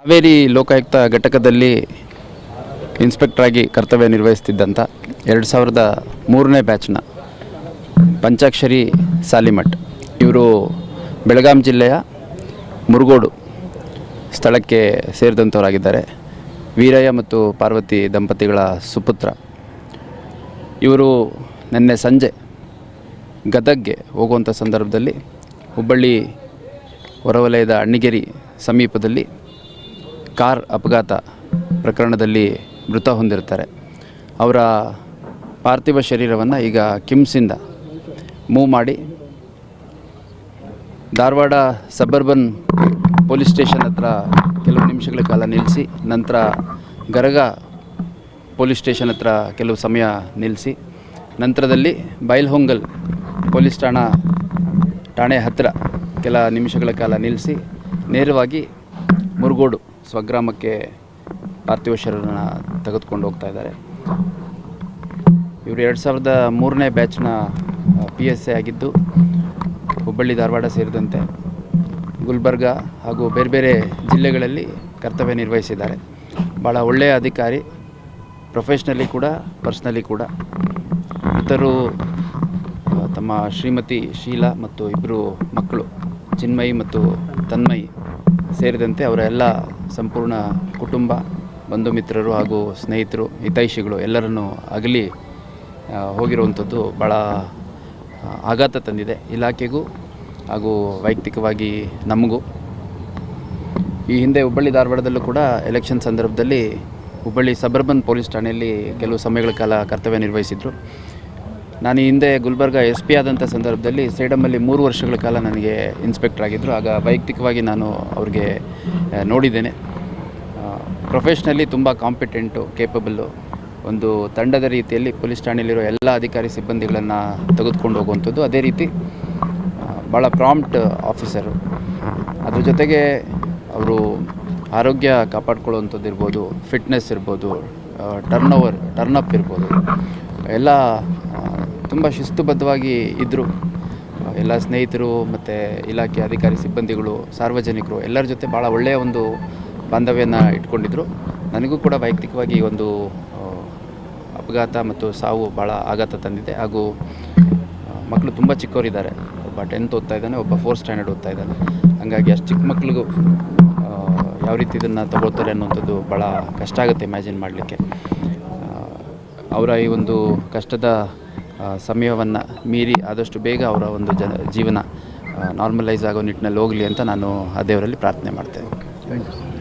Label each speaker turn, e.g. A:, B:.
A: ಹಾವೇರಿ ಲೋಕಾಯುಕ್ತ ಘಟಕದಲ್ಲಿ ಇನ್ಸ್ಪೆಕ್ಟರ್ ಆಗಿ ಕರ್ತವ್ಯ ನಿರ್ವಹಿಸುತ್ತಿದ್ದಂಥ 2003ನೇ ಬ್ಯಾಚ್ನ ಪಂಚಾಕ್ಷರಿ ಸಾಲಿಮಠ್ ಇವರು ಬೆಳಗಾಂ ಜಿಲ್ಲೆಯ ಮುರುಗೋಡು ಸ್ಥಳಕ್ಕೆ ಸೇರಿದಂಥವರಾಗಿದ್ದಾರೆ. ವೀರಯ್ಯ ಮತ್ತು ಪಾರ್ವತಿ ದಂಪತಿಗಳ ಸುಪುತ್ರ. ಇವರು ನಿನ್ನೆ ಸಂಜೆ ಗದಗ್ಗೆ ಹೋಗುವಂಥ ಸಂದರ್ಭದಲ್ಲಿ ಹುಬ್ಬಳ್ಳಿ ಹೊರವಲಯದ ಅಣ್ಣಿಗೇರಿ ಸಮೀಪದಲ್ಲಿ ಕಾರ್ ಅಪಘಾತ ಪ್ರಕರಣದಲ್ಲಿ ಮೃತ ಹೊಂದಿರ್ತಾರೆ. ಅವರ ಪಾರ್ಥಿವ ಶರೀರವನ್ನು ಈಗ ಕಿಮ್ಸಿಂದ ಮೂವ್ ಮಾಡಿ ಧಾರವಾಡ ಸಬರ್ಬನ್ ಪೊಲೀಸ್ ಸ್ಟೇಷನ್ ಹತ್ರ ಕೆಲವು ನಿಮಿಷಗಳ ಕಾಲ ನಿಲ್ಲಿಸಿ, ನಂತರ ಗರಗ ಪೊಲೀಸ್ ಸ್ಟೇಷನ್ ಹತ್ರ ಕೆಲವು ಸಮಯ ನಿಲ್ಲಿಸಿ, ನಂತರದಲ್ಲಿ ಬೈಲ್ಹೊಂಗಲ್ ಪೊಲೀಸ್ ಠಾಣೆ ಹತ್ತಿರ ಕೆಲ ನಿಮಿಷಗಳ ಕಾಲ ನಿಲ್ಲಿಸಿ ನೇರವಾಗಿ ಮುರುಗೋಡು ಸ್ವಗ್ರಾಮಕ್ಕೆ ಪಾರ್ಥಿವ ಶರೀರನ ತೆಗೆದುಕೊಂಡು ಹೋಗ್ತಾ ಇದ್ದಾರೆ. ಇವರು 2003ನೇ ಬ್ಯಾಚ್ನ PSI ಆಗಿದ್ದು ಹುಬ್ಬಳ್ಳಿ ಧಾರವಾಡ ಸೇರಿದಂತೆ ಗುಲ್ಬರ್ಗ ಹಾಗೂ ಬೇರೆ ಬೇರೆ ಜಿಲ್ಲೆಗಳಲ್ಲಿ ಕರ್ತವ್ಯ ನಿರ್ವಹಿಸಿದ್ದಾರೆ. ಭಾಳ ಒಳ್ಳೆಯ ಅಧಿಕಾರಿ, ಪ್ರೊಫೆಷ್ನಲಿ ಕೂಡ ಪರ್ಸ್ನಲಿ ಕೂಡ. ಇತರು ತಮ್ಮ ಶ್ರೀಮತಿ ಶೀಲಾ ಮತ್ತು ಇಬ್ಬರು ಮಕ್ಕಳು ಚಿನ್ಮಯಿ ಮತ್ತು ತನ್ಮಯಿ ಸೇರಿದಂತೆ ಅವರ ಎಲ್ಲ ಸಂಪೂರ್ಣ ಕುಟುಂಬ, ಬಂಧು ಮಿತ್ರರು ಹಾಗೂ ಸ್ನೇಹಿತರು, ಹಿತೈಷಿಗಳು ಎಲ್ಲರನ್ನೂ ಅಗಲಿ ಹೋಗಿರುವಂಥದ್ದು ಭಾಳ ಆಘಾತ ತಂದಿದೆ ಇಲಾಖೆಗೂ ಹಾಗೂ ವೈಯಕ್ತಿಕವಾಗಿ ನಮಗೂ. ಈ ಹಿಂದೆ ಹುಬ್ಬಳ್ಳಿ ಧಾರವಾಡದಲ್ಲೂ ಕೂಡ ಎಲೆಕ್ಷನ್ ಸಂದರ್ಭದಲ್ಲಿ ಹುಬ್ಬಳ್ಳಿ ಸಬರ್ಬನ್ ಪೊಲೀಸ್ ಠಾಣೆಯಲ್ಲಿ ಕೆಲವು ಸಮಯಗಳ ಕಾಲ ಕರ್ತವ್ಯ ನಿರ್ವಹಿಸಿದರು. ನಾನು ಈ ಹಿಂದೆ ಗುಲ್ಬರ್ಗ SP ಆದಂಥ ಸಂದರ್ಭದಲ್ಲಿ ಸೇಡಮಲ್ಲಿ 3 ವರ್ಷಗಳ ಕಾಲ ನನಗೆ ಇನ್ಸ್ಪೆಕ್ಟರ್ ಆಗಿದ್ದರು. ಆಗ ವೈಯಕ್ತಿಕವಾಗಿ ನಾನು ಅವ್ರಿಗೆ ನೋಡಿದ್ದೇನೆ. ಪ್ರೊಫೆಷ್ನಲಿ ತುಂಬ ಕಾಂಪಿಟೆಂಟು, ಕೇಪಬಲ್ಲು, ಒಂದು ತಂಡದ ರೀತಿಯಲ್ಲಿ ಪೊಲೀಸ್ ಠಾಣೆಯಲ್ಲಿರೋ ಎಲ್ಲ ಅಧಿಕಾರಿ ಸಿಬ್ಬಂದಿಗಳನ್ನು ತೆಗೆದುಕೊಂಡು ಹೋಗುವಂಥದ್ದು. ಅದೇ ರೀತಿ ಭಾಳ ಪ್ರಾಂಪ್ಟ್ ಆಫೀಸರು. ಅದ್ರ ಜೊತೆಗೆ ಅವರು ಆರೋಗ್ಯ ಕಾಪಾಡ್ಕೊಳ್ಳುವಂಥದ್ದು ಇರ್ಬೋದು, ಫಿಟ್ನೆಸ್ ಇರ್ಬೋದು, ಟರ್ನಪ್ ಇರ್ಬೋದು, ಎಲ್ಲ ತುಂಬ ಶಿಸ್ತುಬದ್ಧವಾಗಿ ಇದ್ದರು. ಎಲ್ಲ ಸ್ನೇಹಿತರು ಮತ್ತು ಇಲಾಖೆ ಅಧಿಕಾರಿ ಸಿಬ್ಬಂದಿಗಳು, ಸಾರ್ವಜನಿಕರು ಎಲ್ಲರ ಜೊತೆ ಭಾಳ ಒಳ್ಳೆಯ ಒಂದು ಬಾಂಧವ್ಯನ ಇಟ್ಕೊಂಡಿದ್ದರು. ನನಗೂ ಕೂಡ ವೈಯಕ್ತಿಕವಾಗಿ ಒಂದು ಅಪಘಾತ ಮತ್ತು ಸಾವು ಭಾಳ ಆಘಾತ ತಂದಿದೆ. ಹಾಗೂ ಮಕ್ಕಳು ತುಂಬ ಚಿಕ್ಕವರಿದ್ದಾರೆ. ಒಬ್ಬ 10th ಓದ್ತಾ ಇದ್ದಾನೆ, ಒಬ್ಬ 4th ಸ್ಟ್ಯಾಂಡರ್ಡ್ ಓದ್ತಾ ಇದ್ದಾನೆ. ಹಾಗಾಗಿ ಅಷ್ಟು ಚಿಕ್ಕ ಮಕ್ಕಳಿಗೂ ಯಾವ ರೀತಿ ಇದನ್ನು ತಗೊಳ್ತಾರೆ ಅನ್ನೋಂಥದ್ದು ಭಾಳ ಕಷ್ಟ ಆಗುತ್ತೆ ಇಮ್ಯಾಜಿನ್ ಮಾಡಲಿಕ್ಕೆ. ಅವರ ಈ ಒಂದು ಕಷ್ಟದ ಸಮಯವನ್ನು ಮೀರಿ ಆದಷ್ಟು ಬೇಗ ಅವರ ಒಂದು ಜೀವನ ನಾರ್ಮಲೈಸ್ ಆಗೋ ನಿಟ್ಟಿನಲ್ಲಿ ಹೋಗಲಿ ಅಂತ ನಾನು ಆ ದೇವರಲ್ಲಿ ಪ್ರಾರ್ಥನೆ ಮಾಡ್ತೇನೆ.
B: Thank you.